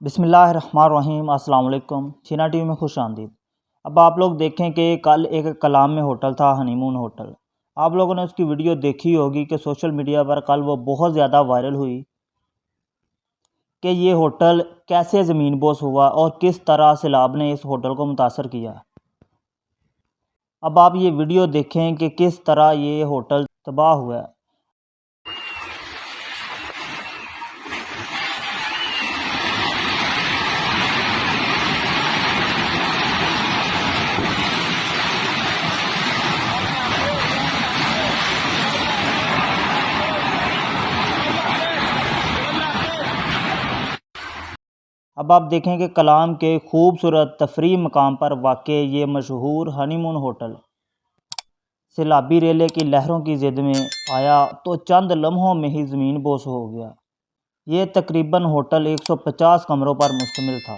بسم اللہ الرحمن الرحیم۔ السلام علیکم۔ چھینا ٹی وی میں خوش آمدید۔ اب آپ لوگ دیکھیں کہ کل ایک کلام میں ہوٹل تھا، ہنی مون ہوٹل۔ آپ لوگوں نے اس کی ویڈیو دیکھی ہوگی کہ سوشل میڈیا پر کل وہ بہت زیادہ وائرل ہوئی کہ یہ ہوٹل کیسے زمین بوس ہوا اور کس طرح سیلاب نے اس ہوٹل کو متاثر کیا۔ اب آپ یہ ویڈیو دیکھیں کہ کس طرح یہ ہوٹل تباہ ہوا ہے۔ اب آپ دیکھیں کہ کلام کے خوبصورت تفریحی مقام پر واقع یہ مشہور ہنی مون ہوٹل سیلابی ریلے کی لہروں کی زد میں آیا تو چند لمحوں میں ہی زمین بوس ہو گیا۔ یہ تقریباً ہوٹل 150 کمروں پر مشتمل تھا۔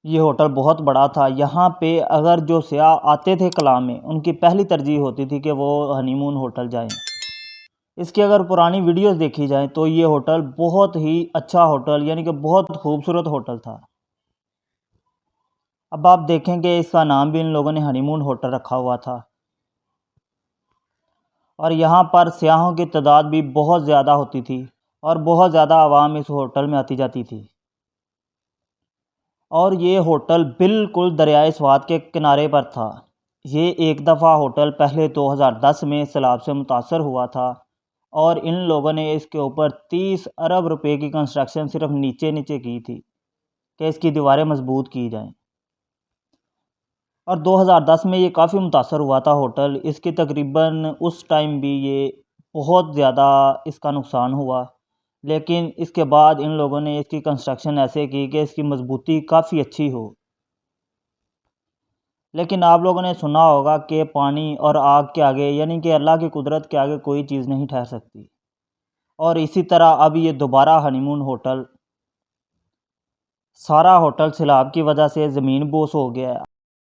یہ ہوٹل بہت بڑا تھا۔ یہاں پہ اگر جو سیاح آتے تھے کلام میں، ان کی پہلی ترجیح ہوتی تھی کہ وہ ہنی مون ہوٹل جائیں۔ اس کی اگر پرانی ویڈیوز دیکھی جائیں تو یہ ہوٹل بہت ہی اچھا ہوٹل، یعنی کہ بہت خوبصورت ہوٹل تھا۔ اب آپ دیکھیں کہ اس کا نام بھی ان لوگوں نے ہنی مون ہوٹل رکھا ہوا تھا، اور یہاں پر سیاحوں کی تعداد بھی بہت زیادہ ہوتی تھی اور بہت زیادہ عوام اس ہوٹل میں آتی جاتی تھی۔ اور یہ ہوٹل بالکل دریائے سوات کے کنارے پر تھا۔ یہ ایک دفعہ ہوٹل پہلے 2010 میں سیلاب سے متاثر ہوا تھا، اور ان لوگوں نے اس کے اوپر 30 ارب روپے کی کنسٹرکشن صرف نیچے کی تھی کہ اس کی دیواریں مضبوط کی جائیں۔ اور 2010 میں یہ کافی متاثر ہوا تھا ہوٹل۔ اس کی تقریباً اس ٹائم بھی یہ بہت زیادہ اس کا نقصان ہوا، لیکن اس کے بعد ان لوگوں نے اس کی کنسٹرکشن ایسے کی کہ اس کی مضبوطی کافی اچھی ہو۔ لیکن آپ لوگوں نے سنا ہوگا کہ پانی اور آگ کے آگے، یعنی کہ اللہ کی قدرت کے آگے کوئی چیز نہیں ٹھہر سکتی۔ اور اسی طرح اب یہ دوبارہ ہنی مون ہوٹل، سارا ہوٹل سیلاب کی وجہ سے زمین بوس ہو گیا ہے۔